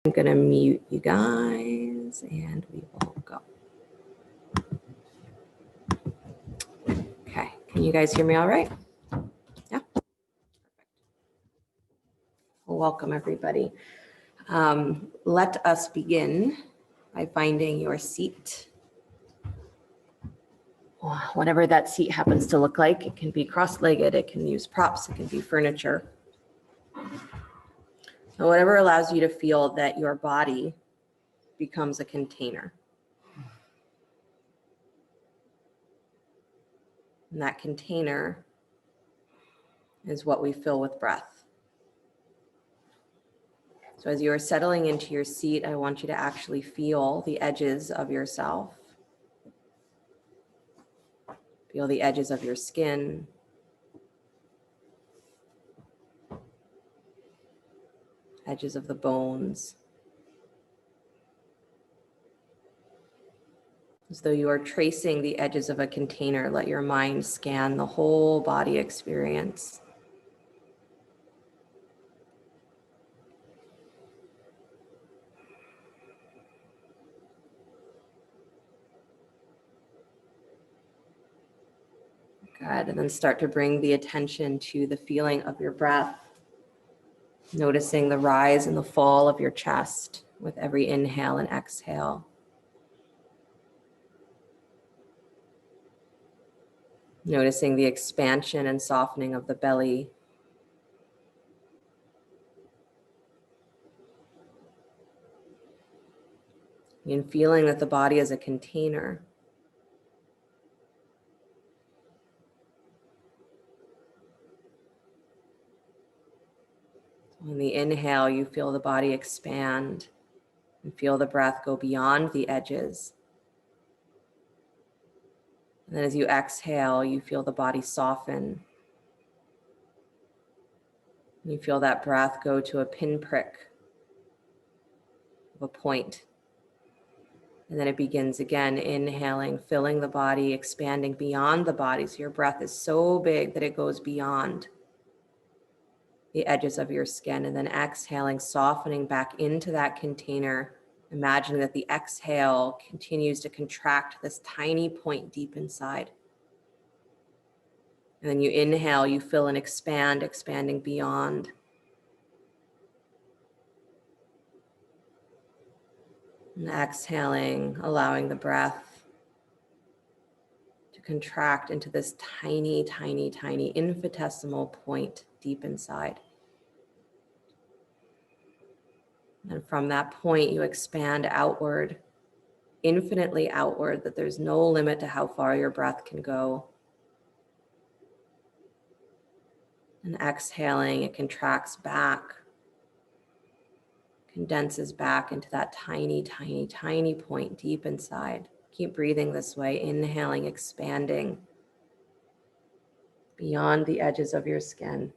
I'm going to mute you guys and we will go. Okay, can you guys hear me all right? Yeah. Perfect. Well, welcome everybody. Let us begin by finding your seat. Whatever that seat happens to look like. It can be cross-legged, it can use props, it can be furniture. So whatever allows you to feel that your body becomes a container. And that container is what we fill with breath. So as you are settling into your seat, I want you to actually feel the edges of yourself. Feel the edges of your skin. Edges of the bones. As though you are tracing the edges of a container, let your mind scan the whole body experience. Good, and then start to bring the attention to the feeling of your breath. Noticing the rise and the fall of your chest with every inhale and exhale. Noticing the expansion and softening of the belly. And feeling that the body is a container. On the inhale, you feel the body expand and feel the breath go beyond the edges. And then as you exhale, you feel the body soften. You feel that breath go to a pinprick of a point. And then it begins again, inhaling, filling the body, expanding beyond the body. So your breath is so big that it goes beyond the edges of your skin. And then exhaling, softening back into that container. Imagining that the exhale continues to contract this tiny point deep inside. And then you inhale, you fill and expand, expanding beyond. And exhaling, allowing the breath to contract into this tiny, tiny, tiny infinitesimal point deep inside. And from that point, you expand outward, infinitely outward, that there's no limit to how far your breath can go. And exhaling, it contracts back, condenses back into that tiny, tiny, tiny point deep inside. Keep breathing this way, inhaling, expanding beyond the edges of your skin.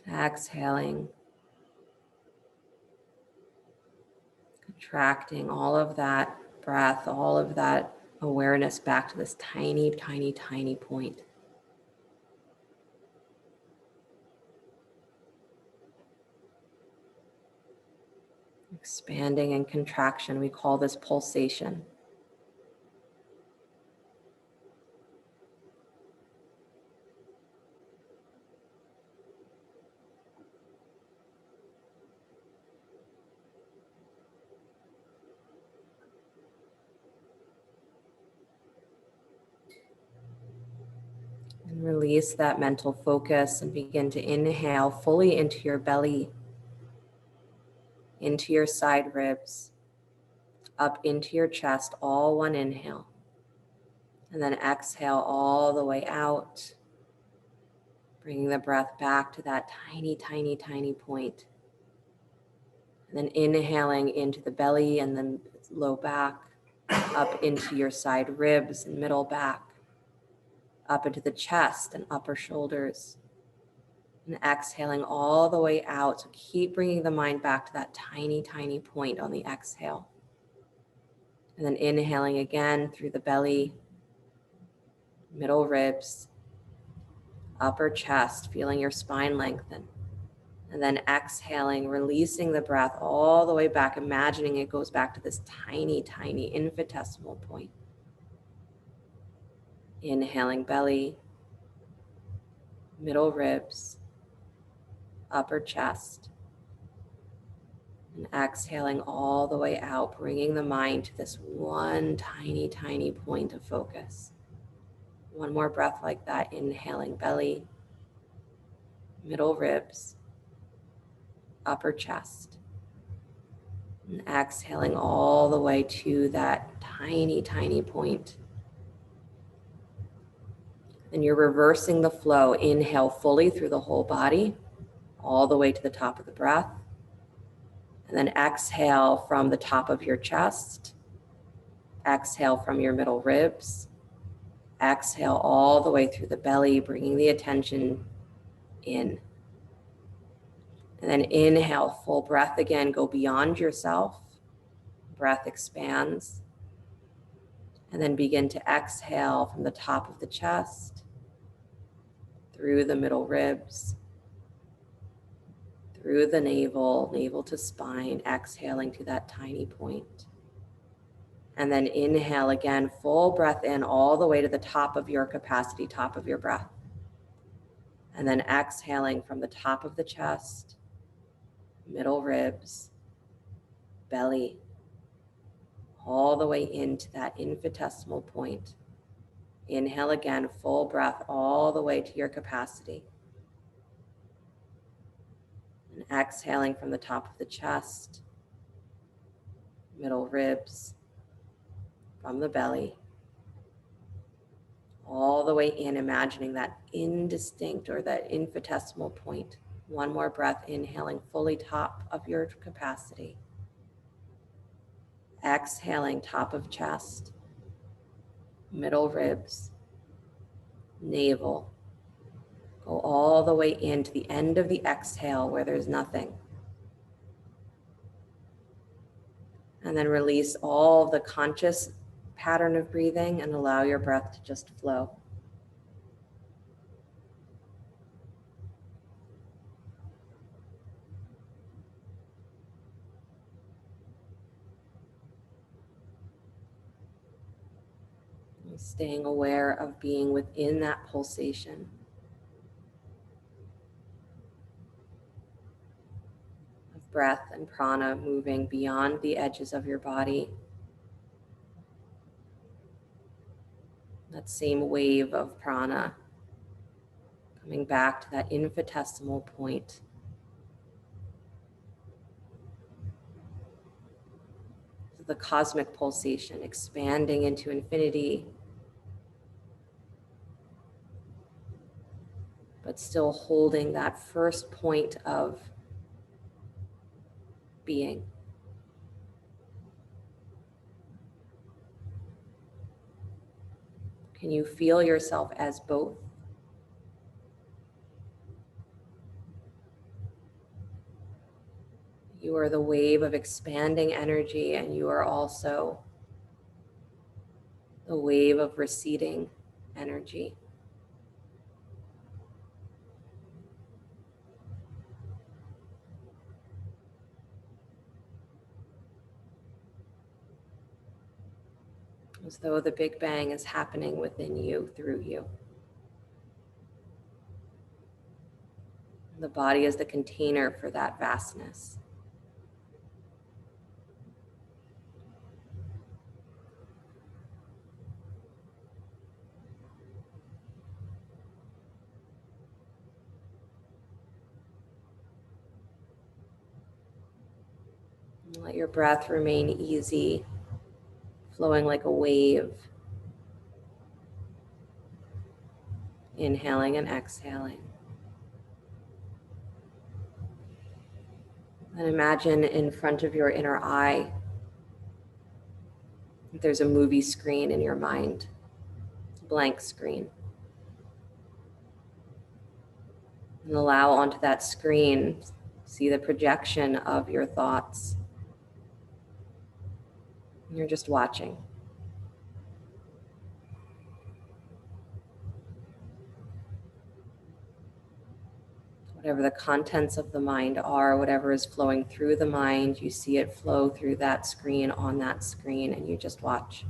Exhaling, contracting all of that breath, all of that awareness back to this tiny, tiny, tiny point. Expanding and contraction, we call this pulsation. And release that mental focus and begin to inhale fully into your belly, into your side ribs, up into your chest, all one inhale. And then exhale all the way out, bringing the breath back to that tiny, tiny, tiny point. And then inhaling into the belly and then low back, up into your side ribs and middle back, up into the chest and upper shoulders. And exhaling all the way out. So keep bringing the mind back to that tiny, tiny point on the exhale. And then inhaling again through the belly, middle ribs, upper chest, feeling your spine lengthen. And then exhaling, releasing the breath all the way back, imagining it goes back to this tiny, tiny infinitesimal point. Inhaling belly, middle ribs, upper chest. And exhaling all the way out, bringing the mind to this one tiny, tiny point of focus. One more breath like that. Inhaling belly, middle ribs, upper chest. And exhaling all the way to that tiny, tiny point. And you're reversing the flow. Inhale fully through the whole body, all the way to the top of the breath. And then exhale from the top of your chest. Exhale from your middle ribs. Exhale all the way through the belly, bringing the attention in. And then inhale, full breath again, go beyond yourself. Breath expands. And then begin to exhale from the top of the chest, through the middle ribs, through the navel, navel to spine, exhaling to that tiny point. And then inhale again, full breath in all the way to the top of your capacity, top of your breath. And then exhaling from the top of the chest, middle ribs, belly, all the way into that infinitesimal point. Inhale again, full breath all the way to your capacity. And exhaling from the top of the chest, middle ribs, from the belly, all the way in, imagining that indistinct or that infinitesimal point. One more breath, inhaling fully top of your capacity. Exhaling top of chest, middle ribs, navel. Go all the way into the end of the exhale where there's nothing. And then release all the conscious pattern of breathing and allow your breath to just flow. Staying aware of being within that pulsation. Of breath and prana moving beyond the edges of your body. That same wave of prana coming back to that infinitesimal point. The cosmic pulsation expanding into infinity, but still holding that first point of being. Can you feel yourself as both? You are the wave of expanding energy, and you are also the wave of receding energy. As though the Big Bang is happening within you, through you. The body is the container for that vastness. Let your breath remain easy, flowing like a wave. Inhaling and exhaling. And imagine in front of your inner eye, there's a movie screen in your mind, blank screen. And allow onto that screen, see the projection of your thoughts. And you're just watching. Whatever the contents of the mind are, whatever is flowing through the mind, you see it flow through that screen, on that screen, and you just watch.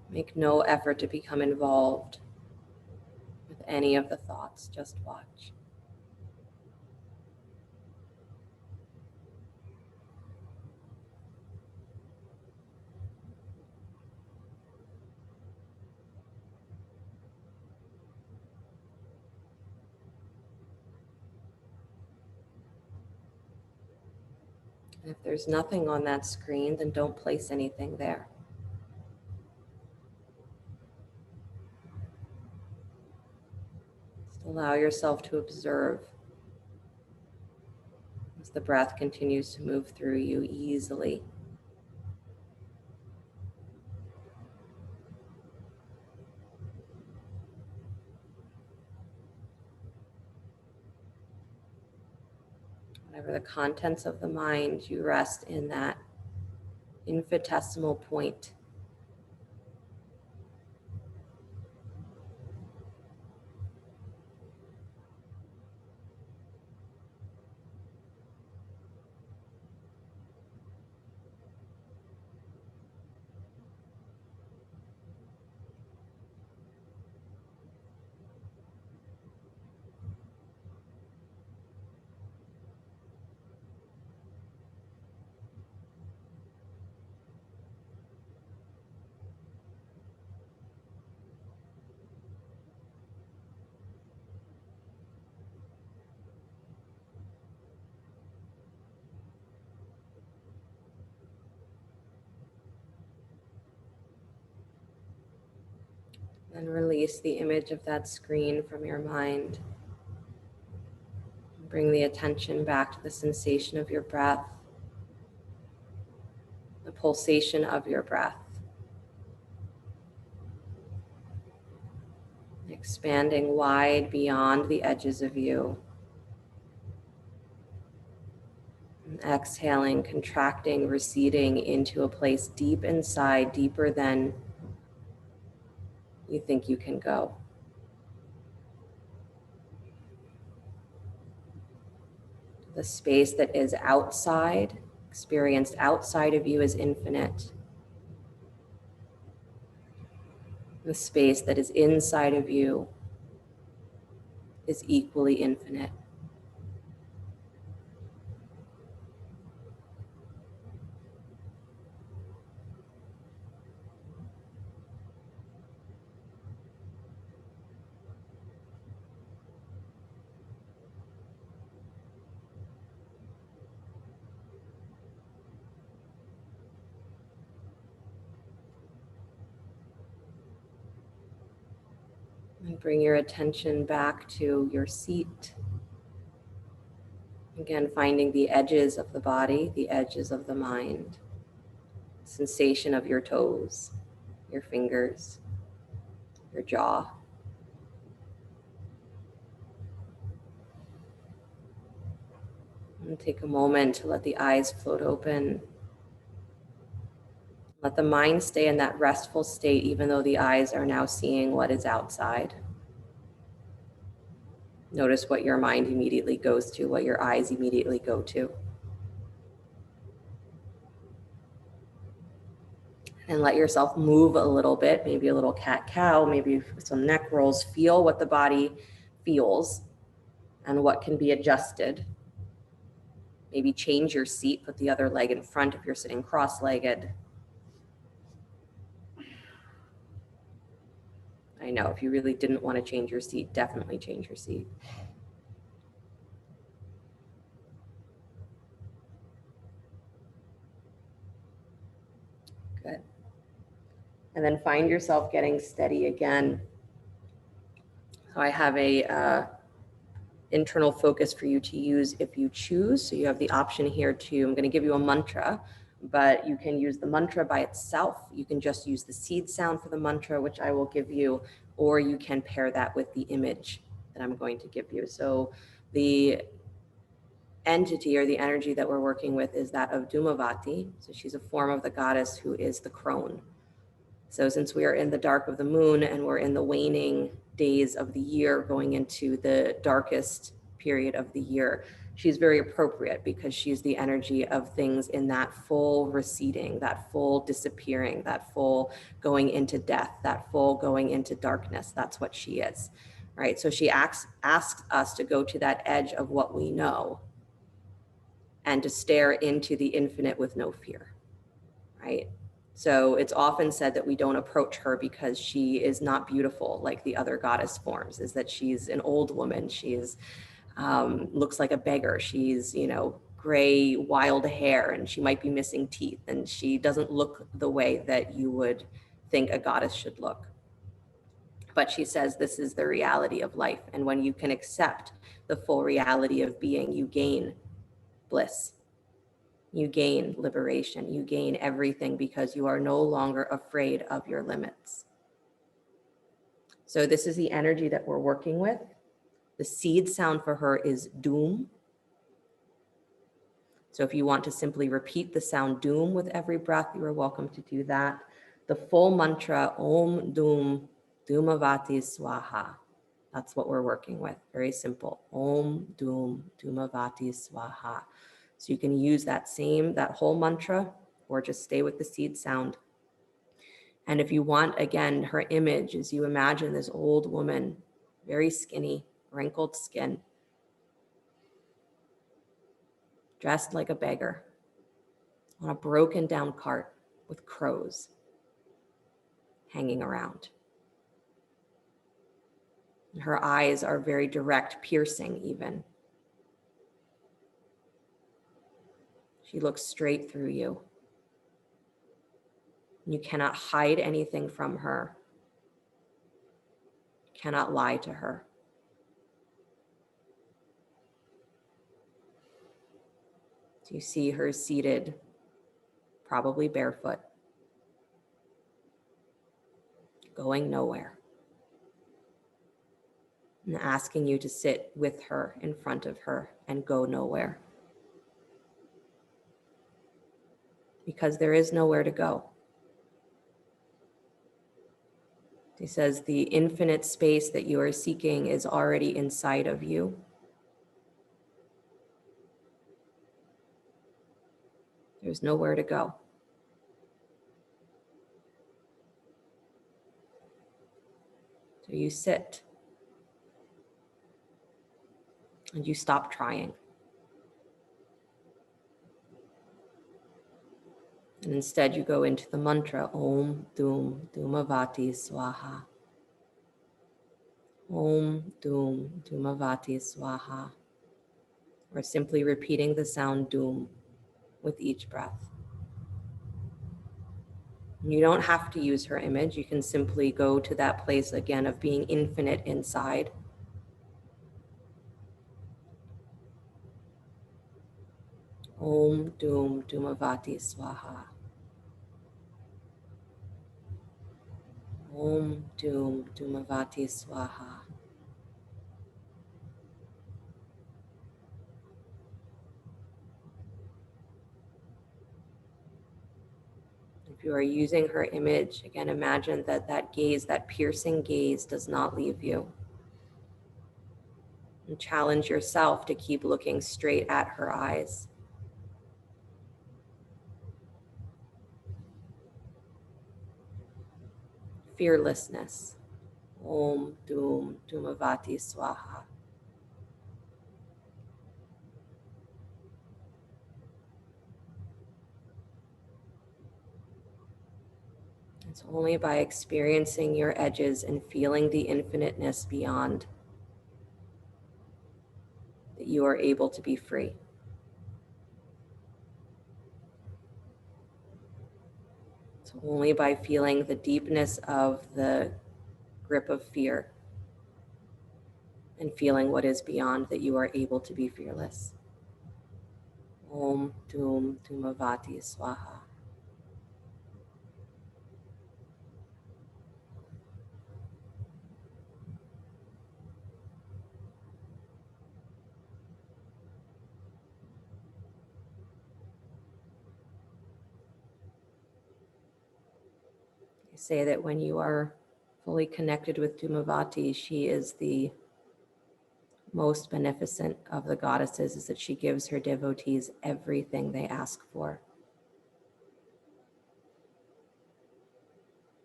Make no effort to become involved with any of the thoughts, just watch. And if there's nothing on that screen, then don't place anything there. Just allow yourself to observe as the breath continues to move through you easily. Whatever the contents of the mind, you rest in that infinitesimal point. Then release the image of that screen from your mind. Bring the attention back to the sensation of your breath, the pulsation of your breath, expanding wide beyond the edges of you. And exhaling, contracting, receding into a place deep inside, deeper than you think you can go. The space that is outside, experienced outside of you, is infinite. The space that is inside of you is equally infinite. And bring your attention back to your seat. Again, finding the edges of the body, the edges of the mind, sensation of your toes, your fingers, your jaw. And take a moment to let the eyes float open. Let the mind stay in that restful state, even though the eyes are now seeing what is outside. Notice what your mind immediately goes to, what your eyes immediately go to. And let yourself move a little bit, maybe a little cat-cow, maybe some neck rolls. Feel what the body feels and what can be adjusted. Maybe change your seat, put the other leg in front if you're sitting cross-legged. I know, if you really didn't want to change your seat, definitely change your seat. Good. And then find yourself getting steady again. So I have a internal focus for you to use if you choose. So you have the option here to, I'm going to give you a mantra, but you can use the mantra by itself. You can just use the seed sound for the mantra, which I will give you, or you can pair that with the image that I'm going to give you. So the entity or the energy that we're working with is that of Dhumavati. So she's a form of the goddess who is the crone. So since we are in the dark of the moon and we're in the waning days of the year going into the darkest period of the year, she's very appropriate because she's the energy of things in that full receding, that full disappearing, that full going into death, that full going into darkness. That's what she is, right? So she asks us to go to that edge of what we know and to stare into the infinite with no fear, right? So it's often said that we don't approach her because she is not beautiful like the other goddess forms, is that she's an old woman. She's looks like a beggar. She's, gray, wild hair, and she might be missing teeth. And she doesn't look the way that you would think a goddess should look. But she says this is the reality of life. And when you can accept the full reality of being, you gain bliss. You gain liberation, you gain everything because you are no longer afraid of your limits. So this is the energy that we're working with. The seed sound for her is doom. So if you want to simply repeat the sound doom with every breath, you are welcome to do that. The full mantra, Om Doom Dhumavati Swaha. That's what we're working with. Very simple. Om Doom Dhumavati Swaha. So you can use that whole mantra, or just stay with the seed sound. And if you want, again, her image is you imagine this old woman, very skinny, wrinkled skin, dressed like a beggar, on a broken down cart with crows hanging around. And her eyes are very direct, piercing even. She looks straight through you. You cannot hide anything from her. You cannot lie to her. So you see her seated, probably barefoot, going nowhere, and asking you to sit with her, in front of her, and go nowhere. Because there is nowhere to go. He says the infinite space that you are seeking is already inside of you. There's nowhere to go. So you sit and you stop trying. And instead you go into the mantra, Om Doom Dhumavati Swaha. Om Doom Dhumavati Swaha. Or simply repeating the sound Doom with each breath. You don't have to use her image. You can simply go to that place again of being infinite inside. Om Doom Dhumavati Swaha. Om Doom Dhumavati Swaha. If you are using her image, again, imagine that gaze, that piercing gaze, does not leave you. And challenge yourself to keep looking straight at her eyes. Fearlessness. Om Doom Dhumavati Swaha. It's only by experiencing your edges and feeling the infiniteness beyond that you are able to be free. It's only by feeling the deepness of the grip of fear and feeling what is beyond that you are able to be fearless. Om Doom Dhumavati Swaha. say that when you are fully connected with Dhumavati, she is the most beneficent of the goddesses, is that she gives her devotees everything they ask for.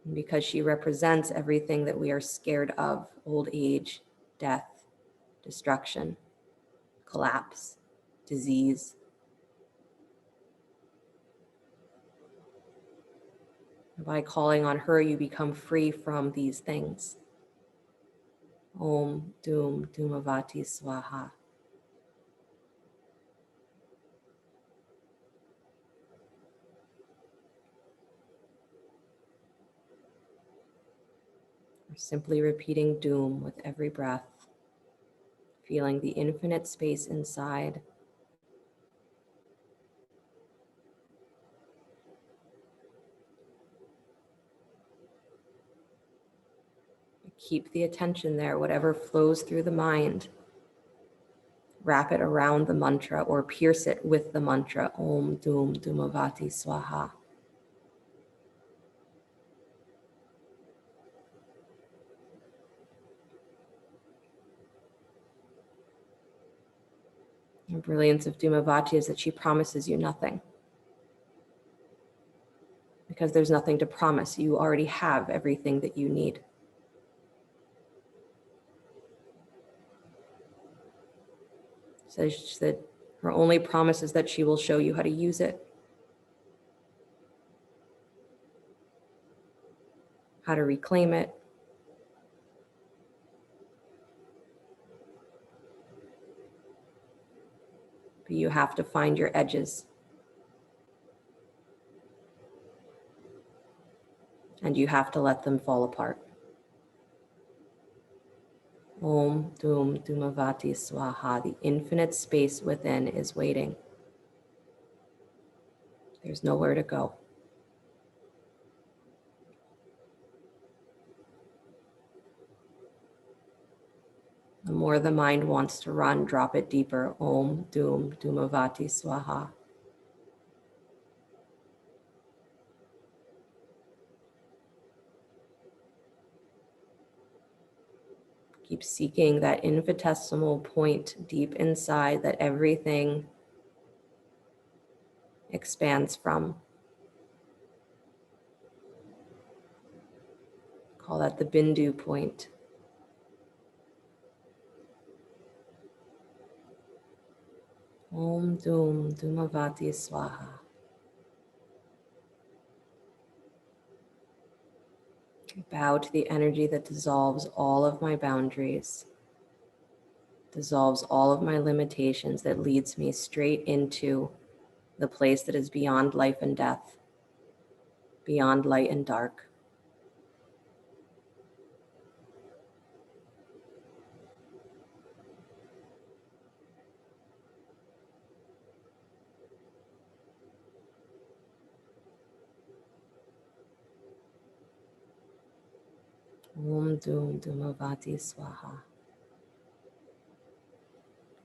And because she represents everything that we are scared of: old age, death, destruction, collapse, disease. By calling on her, you become free from these things. Om Dum Dhumavati Swaha. We're simply repeating Dum with every breath, feeling the infinite space inside. Keep the attention there, whatever flows through the mind. Wrap it around the mantra or pierce it with the mantra, Om Dum Dhumavati Swaha. The brilliance of Dhumavati is that she promises you nothing. Because there's nothing to promise. You already have everything that you need. So she said her only promise is that she will show you how to use it, how to reclaim it, but you have to find your edges. And you have to let them fall apart. Om Dum Dhumavati Swaha. The infinite space within is waiting. There's nowhere to go. The more the mind wants to run, drop it deeper. Om Dum Dhumavati Swaha. Keep seeking that infinitesimal point deep inside that everything expands from. Call that the Bindu point. Om Dum Dhumavati Swaha. Bow to the energy that dissolves all of my boundaries, dissolves all of my limitations, that leads me straight into the place that is beyond life and death, beyond light and dark. Om Dum Dhumavati Swaha.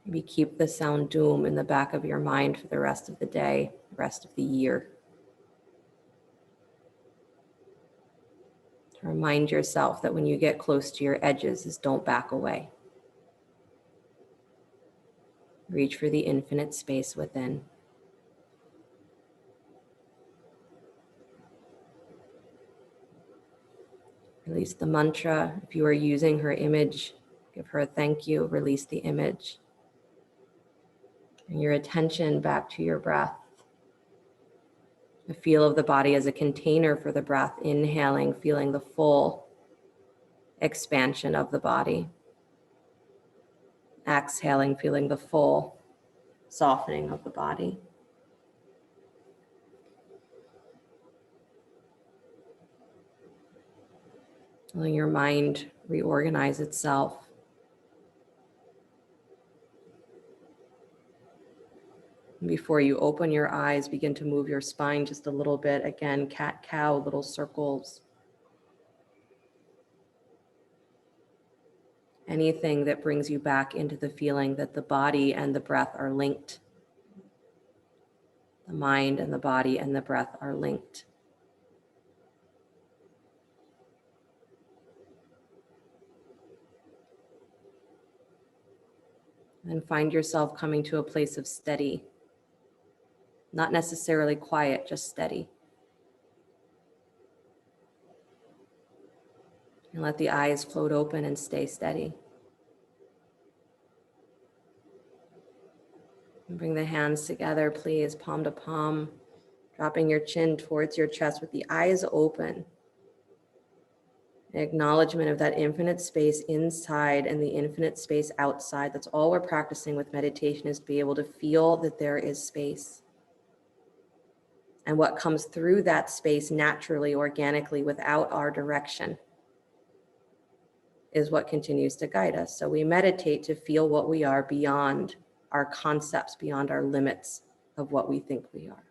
Maybe keep the sound Dum in the back of your mind for the rest of the day, the rest of the year. To remind yourself that when you get close to your edges, is don't back away. Reach for the infinite space within. Release the mantra. If you are using her image, give her a thank you, release the image. Bring your attention back to your breath. The feel of the body as a container for the breath. Inhaling, feeling the full expansion of the body. Exhaling, feeling the full softening of the body. Letting your mind reorganize itself. Before you open your eyes, begin to move your spine just a little bit. Again, cat, cow, little circles. Anything that brings you back into the feeling that the body and the breath are linked. The mind and the body and the breath are linked. And find yourself coming to a place of steady. Not necessarily quiet, just steady. And let the eyes float open and stay steady. And bring the hands together, please, palm to palm, dropping your chin towards your chest with the eyes open. An acknowledgement of that infinite space inside and the infinite space outside. That's all we're practicing with meditation, is to be able to feel that there is space. And what comes through that space naturally, organically, without our direction, is what continues to guide us. So we meditate to feel what we are beyond our concepts, beyond our limits of what we think we are.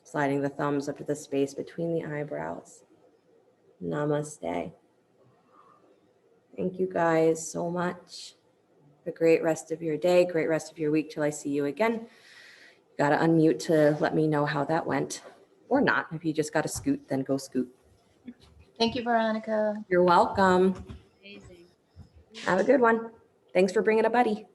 Sliding the thumbs up to the space between the eyebrows. Namaste. Thank you guys so much. Have a great rest of your day, great rest of your week till I see you again. Got to unmute to let me know how that went, or not. If you just got to scoot, then go scoot. Thank you, Veronica. You're welcome. Amazing. Have a good one. Thanks for bringing a buddy.